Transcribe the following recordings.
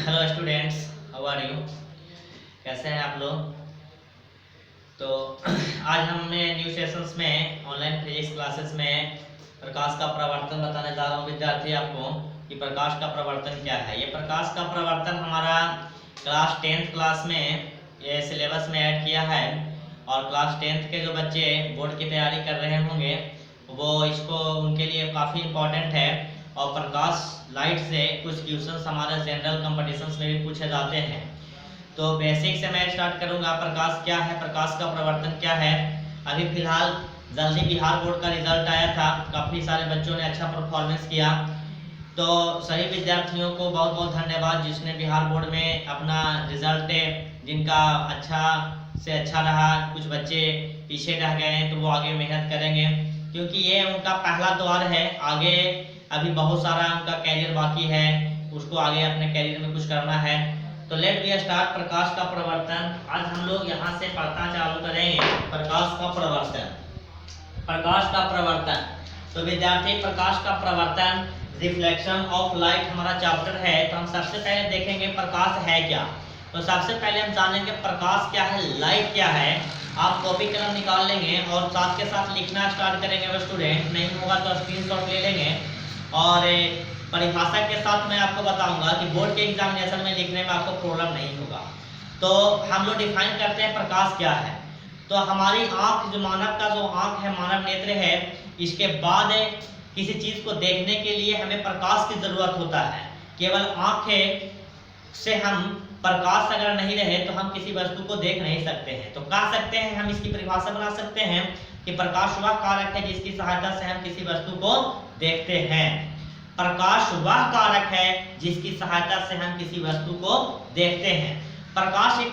Hello students, how are you? कैसे हैं आप लोग? तो आज हमने न्यू सेशंस में ऑनलाइन फिजिक्स क्लासेस में प्रकाश का प्रवर्तन बताने जा रहा हूँ विद्यार्थी आपको कि प्रकाश का प्रवर्तन क्या है। ये प्रकाश का प्रवर्तन हमारा क्लास 10th क्लास में ये सिलेबस में ऐड किया है और क्लास 10th के जो बच्चे बोर्ड की तैयारी कर रहे होंगे वो इसको उनके लिए काफ़ी इम्पोर्टेंट है। और प्रकाश लाइट से कुछ क्वेश्चंस हमारे जनरल कंपटीशंस में भी पूछे जाते हैं। तो बेसिक से मैं स्टार्ट करूंगा। प्रकाश क्या है, प्रकाश का प्रवर्तन क्या है। अभी फिलहाल जल्दी बिहार बोर्ड का रिजल्ट आया था, काफ़ी सारे बच्चों ने अच्छा परफॉर्मेंस किया। तो सभी विद्यार्थियों को बहुत बहुत धन्यवाद जिसने बिहार बोर्ड में अपना रिजल्ट जिनका अच्छा से अच्छा रहा। कुछ बच्चे पीछे रह गए हैं तो वो आगे मेहनत करेंगे क्योंकि ये उनका पहला द्वार है। आगे अभी बहुत सारा उनका कैरियर बाकी है, उसको आगे अपने कैरियर में कुछ करना है। तो लेट बी स्टार्ट। प्रकाश का प्रवर्तन आज हम लोग यहाँ से पढ़ना चालू करेंगे। प्रकाश का प्रवर्तन, प्रकाश का प्रवर्तन। तो विद्यार्थी प्रकाश का प्रवर्तन रिफ्लेक्शन ऑफ लाइट हमारा चैप्टर है। तो हम सबसे पहले देखेंगे प्रकाश है क्या। तो सबसे पहले हम जानेंगे प्रकाश क्या है, लाइट क्या है। आप कॉपी कलम निकाल लेंगे और साथ के साथ लिखना स्टार्ट करेंगे स्टूडेंट। नहीं होगा तो स्क्रीनशॉट ले लेंगे और परिभाषा के साथ मैं आपको बताऊंगा कि बोर्ड के एग्जामिनेशन में लिखने में आपको प्रॉब्लम नहीं होगा। तो हम लोग डिफाइन करते हैं प्रकाश क्या है। तो हमारी आंख, जो मानव का जो आंख है, मानव नेत्र है, इसके बाद किसी चीज को देखने के लिए हमें प्रकाश की जरूरत होता है। केवल आंखें से हम प्रकाश अगर नहीं रहे तो हम किसी वस्तु को देख नहीं सकते हैं। तो कह सकते हैं, हम इसकी परिभाषा बना सकते हैं कि प्रकाश वह कारक है जिसकी सहायता से हम किसी वस्तु को देखते हैं। प्रकाश वह कारक है जिसकी सहायता से हम किसी वस्तु को देखते हैं। प्रकाश एक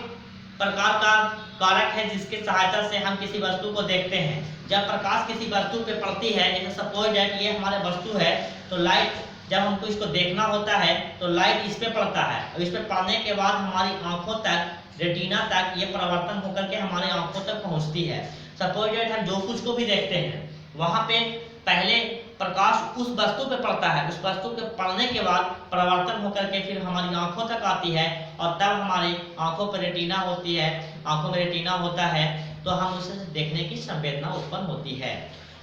प्रकार का कारक है जिसकी सहायता से हम किसी वस्तु को देखते हैं। जब प्रकाश किसी वस्तु पे पड़ती है, जैसे सपोज दैट ये हमारे वस्तु है, तो लाइट जब हमको इसको देखना होता है तो लाइट इस पे पड़ता है और इस पे पड़ने के बाद हमारी आंखों तक, रेटिना तक ये परिवर्तन होकर के हमारी आंखों तक पहुंचती है। सपोज दैट हम जो कुछ को भी देखते हैं वहां पे पहले प्रकाश उस वस्तु पे पड़ता है, उस वस्तु पे पड़ने के बाद परिवर्तन होकर के फिर हमारी आंखों तक आती है और तब हमारी आंखों पर रेटिना होती है। आंखों में रेटिना होता है तो हम उसे देखने की संवेदना उत्पन्न होती है।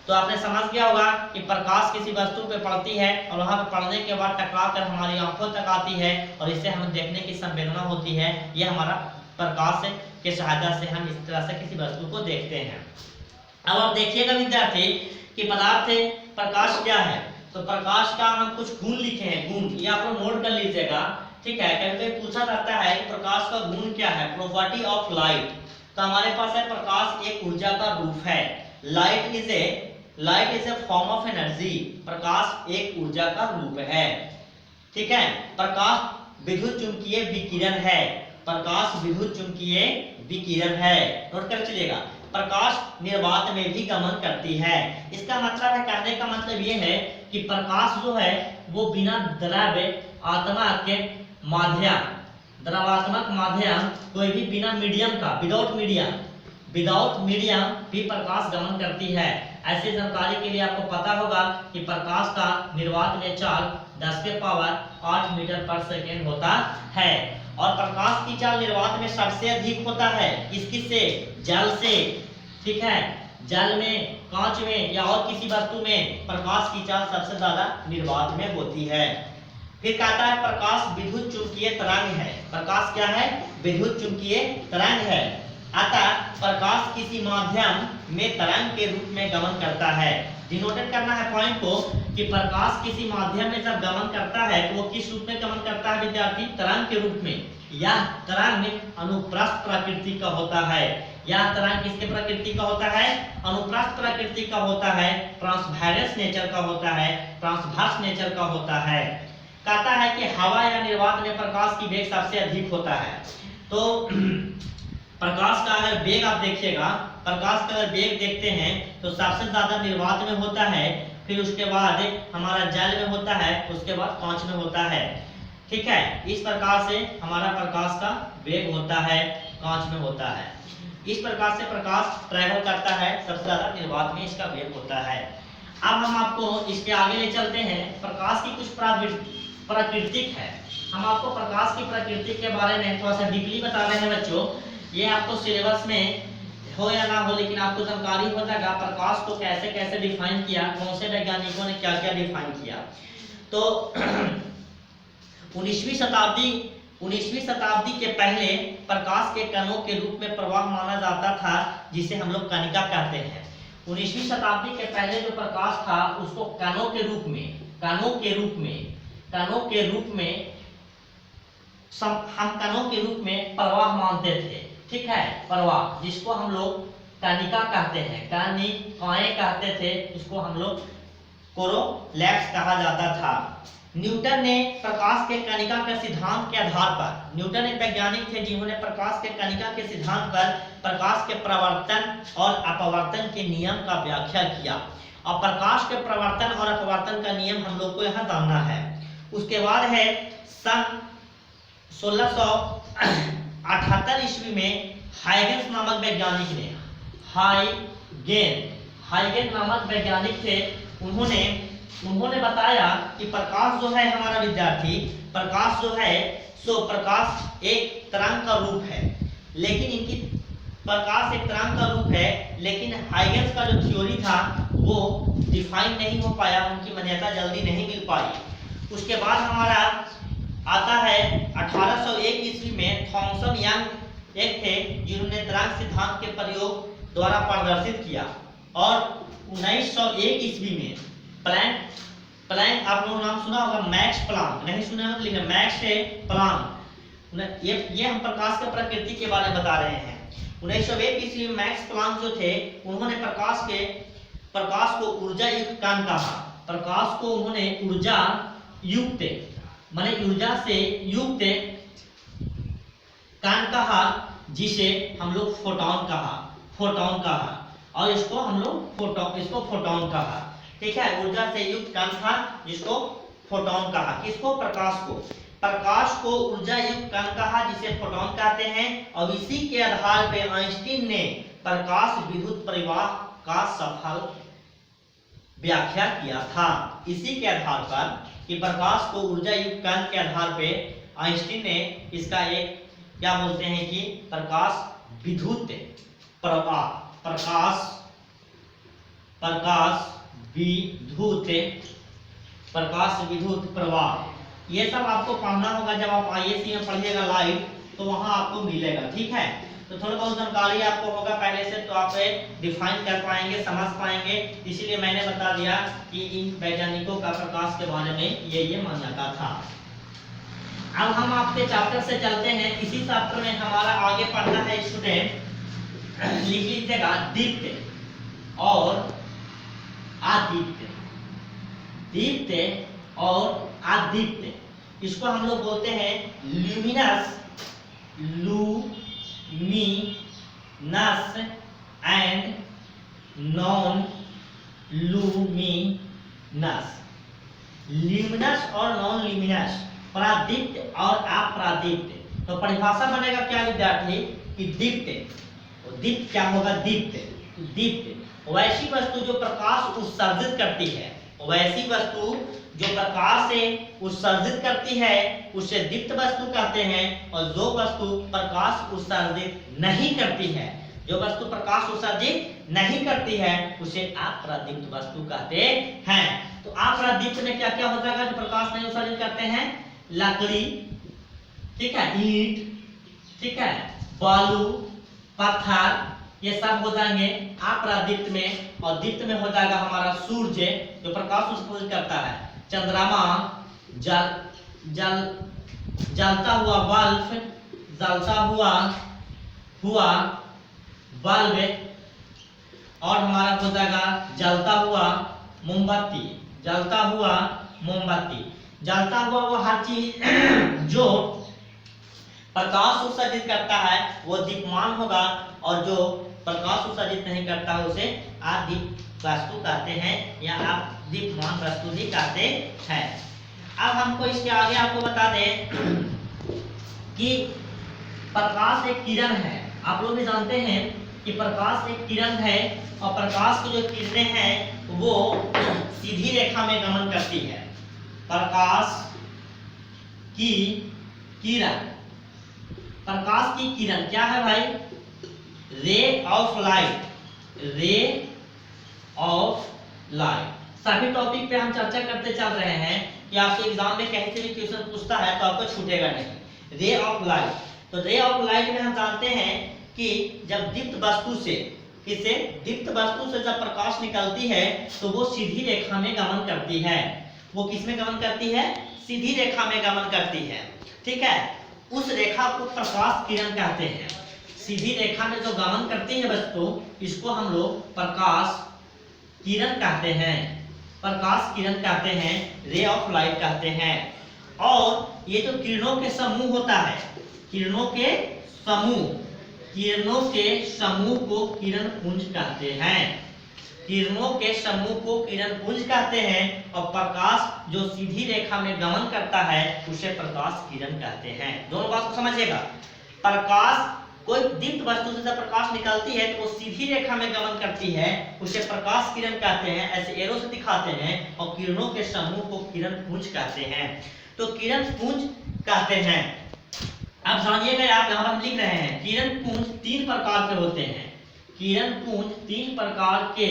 तो आपने समझ गया होगा कि प्रकाश किसी वस्तु पे पड़ती है और वहां पे पड़ने के बाद टकरा कर हमारी आंखों तक आती है और इससे हमें देखने की संवेदना होती है। यह हमारा प्रकाश के सहायता से हम इस तरह से किसी वस्तु को देखते हैं। अब आप देखिएगा विद्यार्थी कि पदार्थ प्रकाश क्या है। तो प्रकाश का हम कुछ गुण लिखे हैं, गुण ये आप लोग नोट कर लीजिएगा, ठीक है। कभी पूछा जाता है कि प्रकाश का गुण क्या है, प्रॉपर्टी ऑफ लाइट। तो हमारे पास है प्रकाश एक ऊर्जा का रूप है। Light is a form of energy. प्रकाश एक ऊर्जा का रूप है, ठीक है। प्रकाश विद्युत चुंबकीय विकिरण है। प्रकाश विद्युत चुंबकीय विकिरण है, नोट कर चलिएगा। प्रकाश निर्वात में भी गमन करती है। इसका मतलब है, कहने का मतलब ये है कि प्रकाश जो है वो बिना द्रव्य आत्मक के माध्यम, द्रवात्मक माध्यम, कोई भी बिना मीडियम का, विदाउट मीडियम भी प्रकाश गमन करती है। ऐसी जानकारी के लिए आपको पता होगा कि प्रकाश का निर्वात में चाल 10 के पावर 8 मीटर पर सेकेंड होता है और प्रकाश की चाल निर्वात में सबसे अधिक होता है। किससे? जल से, ठीक है। जल में, कांच में या और किसी वस्तु में प्रकाश की चाल सबसे ज्यादा निर्वात में होती है। फिर कहता है प्रकाश विद्युत चुंबकीय तरंग है। प्रकाश क्या है? विद्युत चुंबकीय तरंग है। अतः प्रकाश किसी माध्यम में तरंग के रूप में गमन करता है। डिनोटेड करना है पॉइंट को कि प्रकाश किसी माध्यम में जब गमन करता है तो वो किस रूप में गमन करता है विद्यार्थी? तरंग के रूप में। यह तरंग अनुप्रस्थ प्रकृति का होता है। यह तरंग किसके प्रकृति का होता है? अनुप्रस्थ प्रकृति का होता है, ट्रांसवर्स नेचर का होता है, ट्रांसवर्स नेचर का होता है। कहता है कि हवा या निर्वात में प्रकाश की वेग सबसे अधिक होता है। तो प्रकाश का अगर वेग आप देखिएगा, प्रकाश का अगर वेग देखते हैं तो सबसे ज्यादा निर्वात में होता है, फिर उसके बाद हमारा जल में होता है, उसके बाद कांच में होता है, ठीक है। इस प्रकार से हमारा प्रकाश का वेग होता है, कांच में होता है। इस प्रकार से प्रकाश ट्रैवल करता है, सबसे ज्यादा निर्वात में इसका वेग होता है। अब हम आपको इसके आगे ले चलते हैं। प्रकाश की कुछ प्राकृतिक है। हम आपको प्रकाश की प्रकृति के बारे में थोड़ा सा डीपली बता रहे हैं बच्चों। ये आपको सिलेबस में हो या ना हो, लेकिन आपको जानकारी हो जाएगा प्रकाश को कैसे कैसे डिफाइन किया, कौन से वैज्ञानिकों ने क्या क्या डिफाइन किया। तो 19वीं शताब्दी के पहले प्रकाश के कणों के रूप में प्रवाह माना जाता था, जिसे हम लोग कणिका कहते हैं। 19वीं शताब्दी के पहले जो प्रकाश था उसको कणों के रूप में हम कणों के रूप में प्रवाह मानते थे। ठीक है, प्रवाह, जिसको हम लोग कणिका कहते हैं, कणिकाएं कहते थे, इसको हम लोग कोरोलैप्स कहा जाता था। न्यूटन ने प्रकाश के कणिका के सिद्धांत के आधार पर, न्यूटन एक वैज्ञानिक थे जिन्होंने प्रकाश के कणिका के सिद्धांत पर प्रकाश के प्रवर्तन और अपवर्तन के नियम का व्याख्या किया। और प्रकाश के प्रवर्तन और अपवर्तन का नियम हम लोग को यहाँ जानना है। उसके बाद है सन 1678 ईस्वी में हाइगेन्स नामक वैज्ञानिक ने, हाइगेन नामक वैज्ञानिक थे, उन्होंने बताया कि प्रकाश जो है हमारा विद्यार्थी, प्रकाश जो है सो प्रकाश एक तरंग का रूप है, लेकिन प्रकाश एक तरंग का रूप है, लेकिन हाइगेन्स का जो थ्योरी था वो डिफाइन नहीं हो पाया, उनकी मान्यता जल्दी नहीं मिल पाई। उसके बाद हमारा आता है 1801 ईस्वी में थॉमसन यंग एक थे जिन्होंने तरंग सिद्धांत के प्रयोग द्वारा प्रदर्शित किया। और 1901 ईस्वी में प्लैंक आप लोगों ने नाम सुना होगा, मैक्स प्लांक, नहीं सुना होगा लेकिन मैक्स प्लांक, ये हम प्रकाश की प्रकृति के बारे में बता रहे हैं। 1901 ईस्वी में मैक्स प्लांक जो थे उन्होंने प्रकाश को ऊर्जा युक्त कण कहा। प्रकाश को उन्होंने ऊर्जा युक्त माने ऊर्जा से युक्त कण कहा, जिसे हम लोग फोटॉन कहा, और इसको हम लोग फोटॉन कहा। ठीक है, ऊर्जा से युक्त कण था जिसको फोटॉन कहा। किसको? प्रकाश को ऊर्जा युक्त कण कहा जिसे फोटॉन कहते हैं। और इसी के आधार पर आइंस्टीन ने प्रकाश विद्युत प्रवाह का सफल व्याख्या किया था। इसी के आधार पर कि प्रकाश को ऊर्जा युक्त कण के आधार पे आइंस्टीन ने इसका एक क्या बोलते हैं कि प्रकाश विद्युत प्रवाह, ये सब आपको पढ़ना होगा। जब आप आईएससी में पढ़िएगा लाइव तो वहां आपको मिलेगा। ठीक है, तो थोड़ा बहुत जानकारी आपको होगा पहले से, तो आप डिफाइन कर पाएंगे, समझ पाएंगे। इसीलिए मैंने बता दिया कि इन वैज्ञानिकों का प्रकाश के बारे में ये मान्यता था। अब हम आपके चैप्टर से चलते हैं। इसी चैप्टर में हमारा आगे पढ़ना है स्टूडेंट, लिख लीजिएगा दीप्त और आदीप्त। दीप्त और आदीप्त, इसको हम लोग बोलते हैं luminous and non luminous. Luminous और नॉन लूमिनस, प्रादीप्त और अप्रादीप्त। तो परिभाषा बनेगा क्या विद्यार्थी कि दीप्त क्या होगा? दीप्त वैसी वस्तु जो प्रकाश उत्सर्जित करती है, वैसी वस्तु जो प्रकाश से उत्सर्जित करती है उसे दीप्त वस्तु कहते हैं। और जो वस्तु प्रकाश उत्सर्जित नहीं करती है, जो वस्तु प्रकाश उत्सर्जित नहीं करती है उसे अप्रादीप्त वस्तु कहते हैं। तो अप्रादीप्त में क्या क्या हो जाएगा जो प्रकाश नहीं उत्सर्जित करते हैं? लकड़ी, ठीक है, ईंट, ठीक है, बालू, पत्थर, ये सब हो जाएंगे अप्रादीप्त में। और दीप्त में हो जाएगा हमारा सूर्य जो प्रकाश उत्सर्जित करता है, चंद्रमा, जलता हुआ बल्ब, जलता हुआ बल्ब, और हमारा हो जाएगा जलता हुआ मोमबत्ती, जलता हुआ वो हर चीज जो प्रकाश उत्सर्जित करता है वो दीप्यमान होगा, और जो प्रकाश उत्सर्जित नहीं करता है उसे अदीप्त वस्तु कहते हैं, या आप दीप्यमान वस्तु भी कहते हैं। अब हमको इसके आगे आपको बता दें कि प्रकाश एक किरण है। आप लोग भी जानते हैं कि प्रकाश एक किरण है, और प्रकाश की जो किरणें हैं वो सीधी रेखा में गमन करती है। प्रकाश की किरण, प्रकाश की किरण क्या है भाई? Ray of light, ray of light. सभी टॉपिक पे हम चर्चा करते चल रहे हैं कि आपके एग्जाम में कहीं से भी क्वेश्चन पूछता है तो आपको छूटेगा नहीं। रे ऑफ लाइट, तो रे ऑफ लाइट में हम जानते हैं कि जब दीप्त वस्तु से, किसे, दीप्त वस्तु से जब प्रकाश निकलती है तो वो सीधी रेखा में गमन करती है। वो किस में गमन करती है? सीधी रेखा में गमन करती है। ठीक है, उस रेखा को प्रकाश किरण कहते हैं। सीधी रेखा में जो गमन करती है वस्तु, इसको हम लोग प्रकाश किरण कहते हैं, प्रकाश किरण कहते हैं, रे ऑफ लाइट कहते हैं। और ये जो किरणों के समूह होता है, किरणों के समूह, किरणों के समूह को किरण पुंज कहते हैं, किरणों के समूह को किरण पुंज कहते हैं। और प्रकाश जो सीधी रेखा में गमन करता है उसे प्रकाश किरण कहते हैं। दोनों बात को समझिएगा। प्रकाश, कोई दीप्त वस्तु से जब प्रकाश निकलती है तो वो सीधी रेखा में गमन करती है, उसे प्रकाश किरण कहते हैं, ऐसे एरो से दिखाते हैं। और किरणों के समूह को किरण पुंज कहते हैं। तो किरण पुंज कहते हैं। अब जानिएगा, आप यहाँ पर लिख रहे हैं किरण पुंज 3 प्रकार के होते हैं। किरण पुंज 3 प्रकार के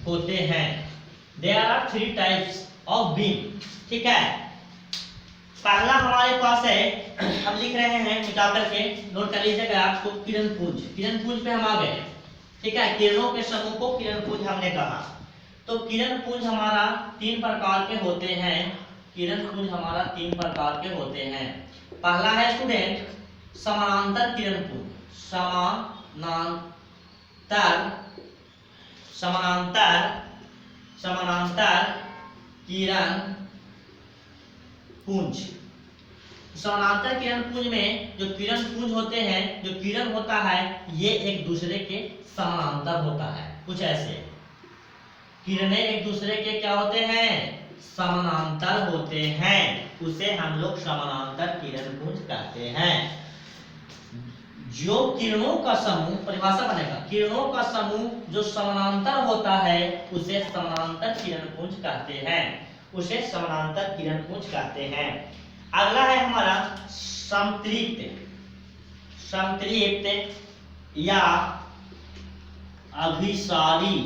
होते हैं। There are 3 types of beam। ठीक है, पहला हमारे पास है, हम लिख रहे हैं मिटा करके, नोट कर लीजिएगा आपको, किरण पुंज। किरण पुंज पे हम आ गए। ठीक है, किरणों के समूह को किरण पुंज हमने कहा। तो किरण पुंज हमारा 3 प्रकार के होते हैं। किरण पुंज हमारा 3 प्रकार के होते हैं। पहला है स्टूडेंट समानांतर किरण पुंज, समानांतर किरण पुंज। समानांतर किरण पुंज में जो किरण पुंज होते हैं, जो किरण होता है ये एक दूसरे के समानांतर होता है। कुछ ऐसे किरणें एक दूसरे के क्या होते हैं? समानांतर होते हैं। उसे हम लोग समानांतर किरण पुंज कहते हैं। जो किरणों का समूह, परिभाषा बनेगा, किरणों का समूह जो समानांतर होता है उसे समानांतर किरण पुंज कहते हैं, उसे समानांतर किरण पुंज कहते हैं। अगला है हमारा समतृप्त, समतृप्त या अभिसारी,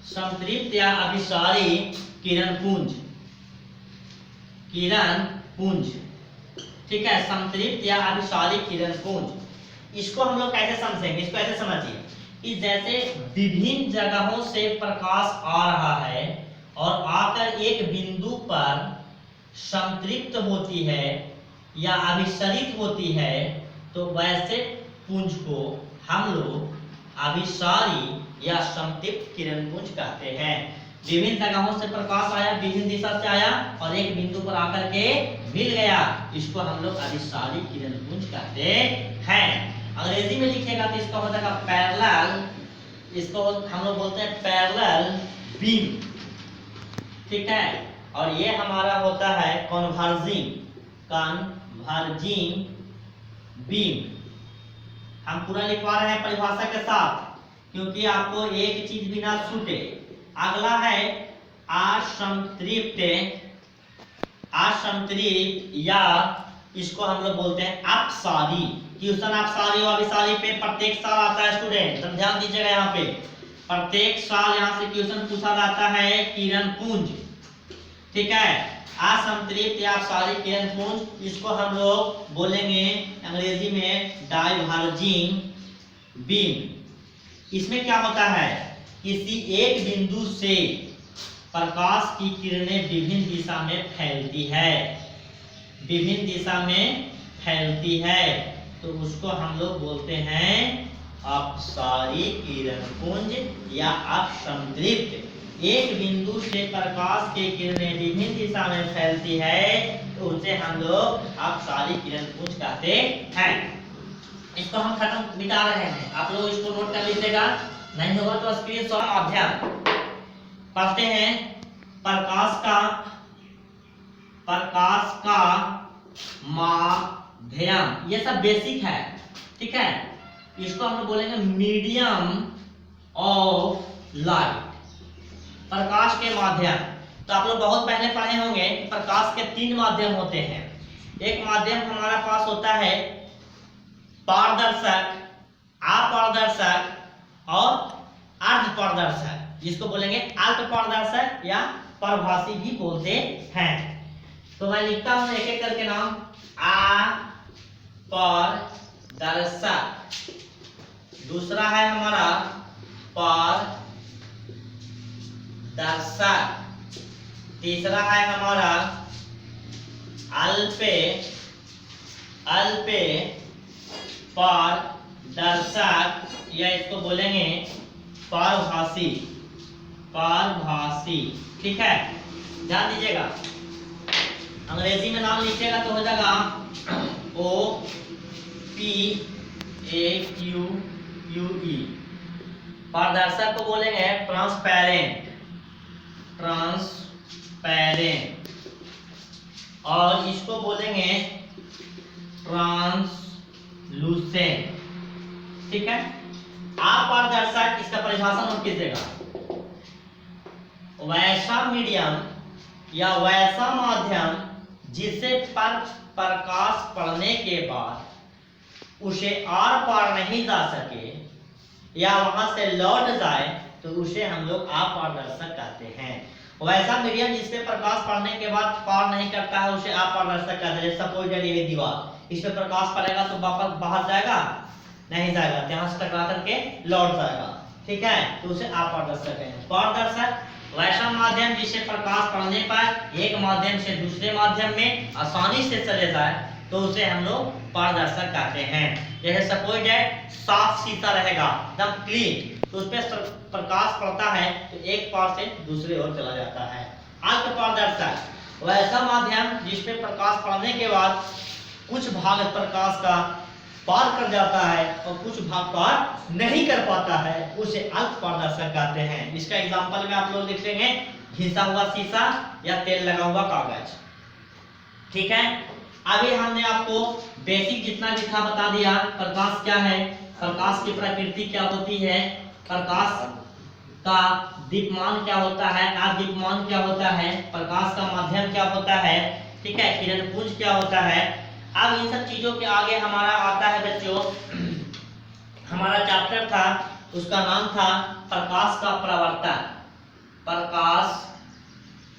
समतृप्त या अभिसारी किरण पुंज, किरण पुंज। ठीक है, समतृप्त या अभिसारी किरण पुंज। इसको हम लोग कैसे समझेंगे? इसको ऐसे समझिए कि जैसे विभिन्न जगहों से प्रकाश आ रहा है और आकर एक बिंदु पर संतृप्त होती है या अभिसरित होती है, तो वैसे पुंज को हम लोग अभिसारी या समतृप्त किरण पुंज कहते हैं। विभिन्न जगहों से प्रकाश आया, विभिन्न दिशा से आया और एक बिंदु पर आकर के मिल गया, इसको हम लोग अभिसारी किरण पुंज कहते हैं। अंग्रेजी में लिखिएगा तो इसका हो जाएगा पैरेलल, इसको हम लोग बोलते हैं पैरेलल बीम। ठीक है, और ये हमारा होता है कन्वर्जिंग, कन्वर्जिंग बीम। हम पूरा लिखवा रहे हैं परिभाषा के साथ क्योंकि आपको एक चीज भी ना छूटे। अगला है असंतृप्त, असंतृप्त या इसको हम लोग बोलते हैं अपसारी। क्वेश्चन अपसारी और अभिसारी पे प्रत्येक साल आता है स्टूडेंट, तो ध्यान दीजिएगा। यहाँ पे प्रत्येक साल यहाँ से क्वेश्चन पूछा जाता है किरण पुंज। ठीक है, असंतृप्त या अपसारी किरण पुंज, इसको हम लोग बोलेंगे अंग्रेजी में डाइवर्जिंग बीम। इसमें क्या होता है, किसी एक बिंदु से प्रकाश की किरणें विभिन्न दिशा में फैलती है, विभिन्न दिशा में फैलती है, तो उसको हम लोग बोलते हैं अपसारी किरण पुंज या अपसंतृप्त। एक बिंदु से प्रकाश की किरणें विभिन्न दिशा में फैलती है तो उसे हम लोग अपसारी किरण पुंज कहते हैं। इसको हम खत्म मिटा रहे हैं, आप लोग इसको नोट कर लीजिएगा, नहीं होगा तो स्क्रीनशॉट अध्ययन पढ़ते हैं। प्रकाश का माध्यम, ये सब बेसिक है। ठीक है, इसको हम लोग बोलेंगे मीडियम ऑफ लाइट, प्रकाश के माध्यम। तो आप लोग बहुत पहले पढ़े होंगे प्रकाश के 3 माध्यम होते हैं। एक माध्यम हमारा पास होता है पारदर्शक, अपारदर्शक और अर्धपारदर्शक, जिसको बोलेंगे अल्प पारदर्शक या परभाषी भी बोलते हैं। तो मैं लिखता हूं एक एक करके नाम। अपारदर्शक, दूसरा है हमारा पारदर्शक, तीसरा है हमारा अल्पे पारदर्शक या इसको बोलेंगे पारभाषी, ठीक है। ध्यान दीजिएगा, अंग्रेजी में नाम लिखिएगा तो हो जाएगा OPAQUE। पारदर्शक को बोलेंगे ट्रांसपेरेंट और इसको बोलेंगे ट्रांसलूसेंट, ठीक है। अपारदर्शक, इसका परिभाषा नोट कीजिएगा, वैसा मीडियम या वैसा माध्यम जिससे पर प्रकाश पड़ने के बाद उसे आर पार नहीं जा सके या वहां से लौट जाए तो उसे हम लोग अपारदर्शक कहते हैं। वैसा मीडियम जिसपे प्रकाश पड़ने के बाद पार नहीं करता है उसे अपारदर्शक कहते हैं। सपोज ये दीवार, इस पे प्रकाश पड़ेगा तो वापस बाहर जाएगा नहीं जाएगा, यहाँ से टकरा करके लौट जाएगा, ठीक है, तो उसे अपारदर्शक है। पारदर्शक वैसा माध्यम जिससे प्रकाश पड़ने पर एक माध्यम से दूसरे माध्यम में आसानी से चले जाए तो उसे हम लोग पारदर्शक कहते हैं। जैसे सपोज साफ शीशा रहेगा एकदम क्लीन, तो उस पर प्रकाश पड़ता है तो एक पार से दूसरे ओर चला जाता है। अल्प पारदर्शक वैसा माध्यम जिस पे प्रकाश पड़ने के बाद कुछ भाग प्रकाश का पार कर जाता है और कुछ भाग पार नहीं कर पाता है, उसे अल्प पारदर्शक कहते हैं। इसका एग्जांपल में आप लोग लिख लेंगे घिसा हुआ शीशा या तेल लगा हुआ कागज, ठीक है। अभी हमने आपको बेसिक जितना भी था बता दिया। प्रकाश क्या है, प्रकाश की प्रकृति क्या होती है, प्रकाश का दीप्यमान क्या होता है, अदीप्यमान क्या होता है, प्रकाश का माध्यम क्या होता है, ठीक है, किरण पुंज क्या होता है। अब इन सब चीजों के आगे हमारा आता है बच्चों, हमारा चैप्टर था उसका नाम था प्रकाश का परावर्तन। प्रकाश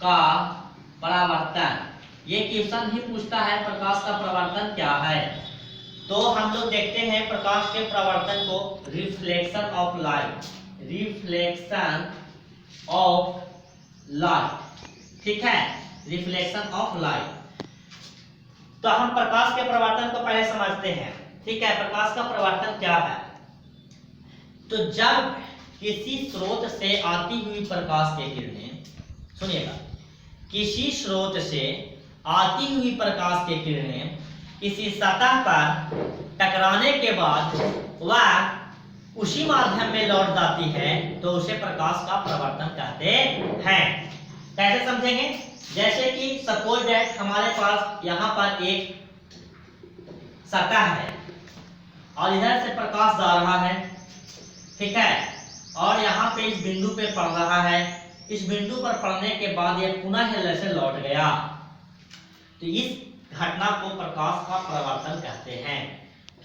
का परावर्तन, ये क्वेश्चन ही पूछता है प्रकाश का परावर्तन क्या है। तो हम लोग देखते हैं प्रकाश के परावर्तन को रिफ्लेक्शन ऑफ लाइट, ठीक है, रिफ्लेक्शन ऑफ लाइट। तो हम प्रकाश के परावर्तन को पहले समझते हैं, ठीक है। प्रकाश का परावर्तन क्या है, तो जब किसी स्रोत से आती हुई प्रकाश की किरणें, सुनिएगा, किसी स्रोत से आती हुई प्रकाश की किरणें किसी सतह पर टकराने के बाद वह उसी माध्यम में लौट जाती है तो उसे प्रकाश का परावर्तन कहते हैं। कैसे समझेंगे, जैसे कि सपोज दैट हमारे पास यहाँ पर एक सतह है और इधर से प्रकाश जा रहा है, ठीक है, और यहाँ पे इस बिंदु पे पड़ रहा है। इस बिंदु पर पड़ने के बाद यह पुनः से लौट गया, तो इस घटना को प्रकाश का परावर्तन कहते हैं।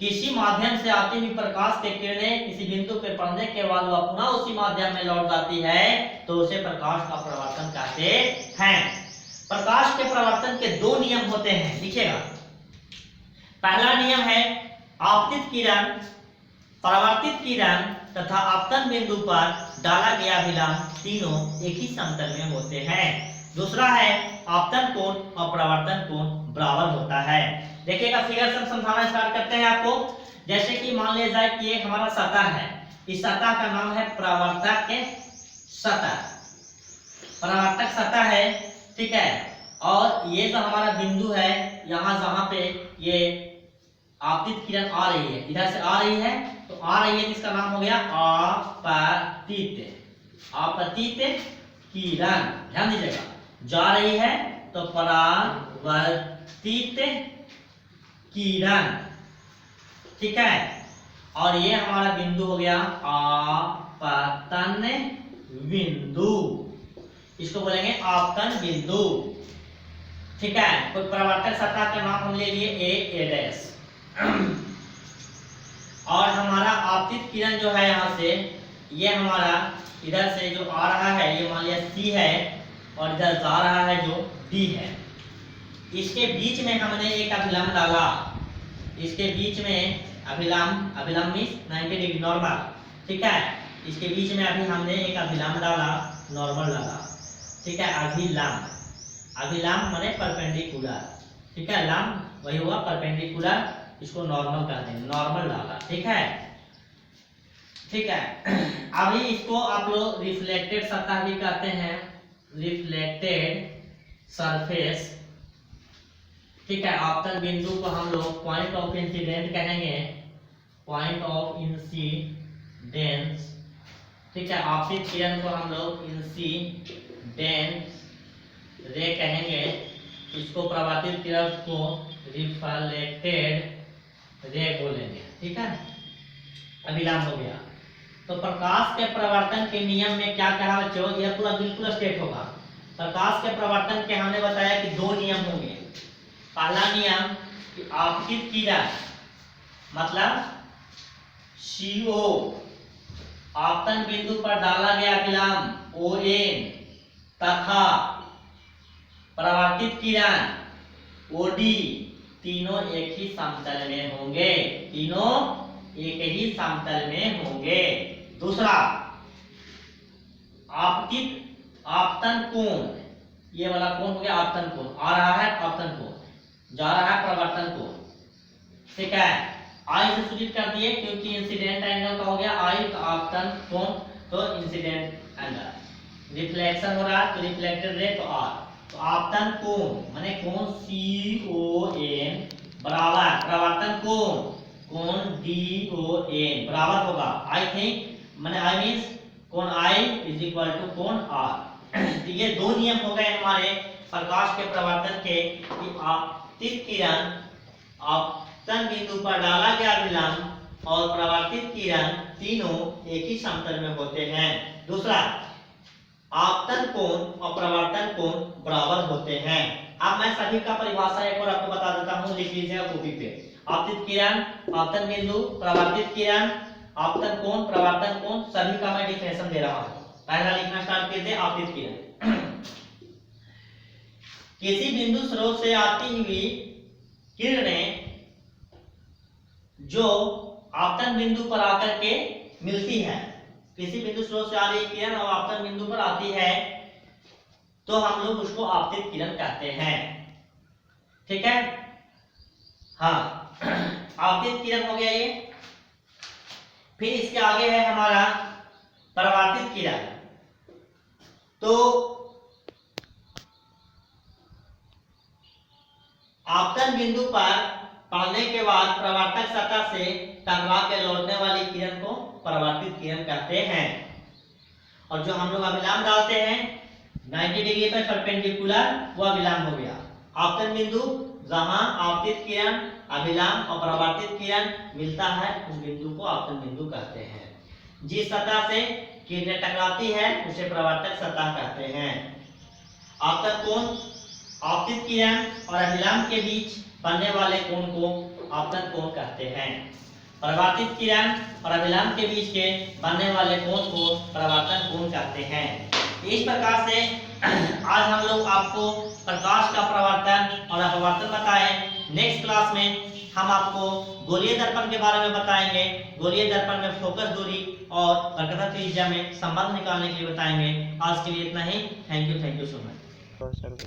किसी माध्यम से आती हुई प्रकाश की किरणें किसी बिंदु पे पड़ने के बाद वह पुनः उसी माध्यम में लौट जाती है तो उसे प्रकाश का परावर्तन कहते हैं। प्रकाश के परावर्तन के दो नियम होते हैं, लिखिएगा। पहला नियम है आपतित किरण, परावर्तित किरण तथा आपतन बिंदु पर डाला गया विलंब तीनों एक ही समतल में होते हैं। दूसरा है आपतन कोण और परावर्तन कोण बराबर होता है। देखिएगा, फिगर से समझाना स्टार्ट करते हैं आपको। जैसे कि मान लिया जाए कि एक हमारा सतह है, इस सतह का नाम है परावर्तक के सतह, परावर्तक सतह है, ठीक है। और ये जो हमारा बिंदु है, यहाँ जहाँ पे ये आपतित किरण आ रही है, इधर से आ रही है, तो आ रही है, इसका नाम हो गया आपतित किरण। ध्यान दीजिएगा, जा रही है तो परावर्तित किरण, ठीक है। और ये हमारा बिंदु हो गया आपतन बिंदु, इसको बोलेंगे आपतन बिंदु। ठीक है, कोई परावर्तक सतह का नाम हम ले लिए ए डैश। और हमारा आपतित किरण जो है यहाँ से, ये हमारा इधर से जो आ रहा है ये मान लिया सी है, और इधर जा रहा है जो डी है। इसके बीच में हमने एक अभिलंब डाला, इसके बीच में अभिलंब मीन्स 90 डिग्री नॉर्मल, ठीक है। इसके बीच में अभी हमने एक अभिलंब डाला, नॉर्मल डाला, ठीक है। अभिलंब माने परपेंडिकुलर, ठीक है। लंब वही हुआ परपेंडिकुलर, इसको नॉर्मल कहते हैं, नॉर्मल डाला, ठीक है, ठीक है। अभी इसको आप लोग रिफ्लेक्टेड सतह भी कहते हैं, रिफ्लेक्टेड सरफेस, ठीक है। आपतन बिंदु को हम लोग पॉइंट ऑफ इंसिडेंट कहेंगे, पॉइंट ऑफ इंसिडेंस, ठीक है। आपतित किरण को हम लोग इंसिडेंट रे कहेंगे, इसको परावर्तित किरण को रिफ्लेक्टेड रे बोलेंगे, ठीक है। अभिलंब हो गया। तो प्रकाश के परावर्तन के नियम में क्या कहा बच्चों, यह पूरा बिल्कुल स्ट्रेट होगा। प्रकाश के परावर्तन के हमने बताया कि दो नियम होंगे। पहला नियम कि आपतित किरण मतलब CO आपतन बिंदु पर डाला गया अभिलंब ON तथा परावर्तित किरण OD तीनों एक ही समतल में होंगे, तीनों एक ही समतल में होंगे। दूसरा, आपतन कोण, ये वाला कोण हो गया आपतन कोण, आ रहा है आपतन कोण, जा रहा है परावर्तन कोण, ठीक है। आई से सूचित कर दिए क्योंकि इंसिडेंट एंगल का हो गया आई, तो आपतन कोण तो इंसिडेंट एंगल, रिफ्लेक्शन हो रहा है तो रिफ्लेक्टेड रे तो आर। तो आपतन कोण माने कोण CON बराबर परावर्तन कोण DON बराबर होगा, आई थिंक माने आई मींस कोण I इज इक्वल टू कोण R। तो ये दो नियम हो गए हमारे प्रकाश के परावर्तन के कि आपतित किरण आपतन बिंदु पर डाला गया अभिलंब और परावर्तित किरण तीनों एक ही समतल में होते हैं। दूसरा, आपतन कोण और परावर्तन कोण बराबर होते हैं। अब मैं सभी का परिभाषा एक और आपको बता देता हूं, लिख लीजिएगा कॉपी पे। आपतित किरण, आपतन बिंदु, परावर्तित किरण, आपतन कोण, परावर्तन कोण, सभी का मैं डिफिनेशन दे रहा हूं। पहला लिखना स्टार्ट कीजिए, आपतित किरण किसी बिंदु स्रोत से आती हुई किरणें जो आपतन बिंदु पर आकर के मिलती है, किसी बिंदु स्रोत से आ रही किरण और आपतन बिंदु पर आती है तो हम लोग उसको आपतित किरण कहते हैं, ठीक है। हाँ, आपतित किरण हो गया ये। फिर इसके आगे है हमारा परावर्तित किरण। तो आपतन बिंदु पर पड़ने के बाद परावर्तक सतह से टकरा के लौटने वाली किरण को परावर्तित किरण कहते हैं। और जो हम लोग अभिलंब डालते हैं 90 डिग्री पर परपेंडिकुलर, वो अभिलंब हो गया। आपतन बिंदु जहां आपतित किरण, अभिलंब और परावर्तित किरण मिलता है उस बिंदु को आपतन बिंदु कहते हैं। जिस सतह से किरणें टकराती है उसे परावर्तक सतह कहते हैं। आपतन कोण आपतित किरण और अभिलंब के बीच बनने वाले कोण को आपतन कोण कहते हैं। परावर्तित किरण और अभिलंब के बीच के बनने वाले कोण को परावर्तन कोण कहते हैं। इस प्रकार से आज हम लोग आपको प्रकाश का परावर्तन और अपवर्तन बताए। नेक्स्ट क्लास में हम आपको गोलीय दर्पण के बारे में बताएंगे। गोलीय दर्पण में फोकस दूरी और प्रकाश त्रिज्या में संबंध निकालने के लिए बताएंगे। आज के लिए इतना ही। Thank you so much.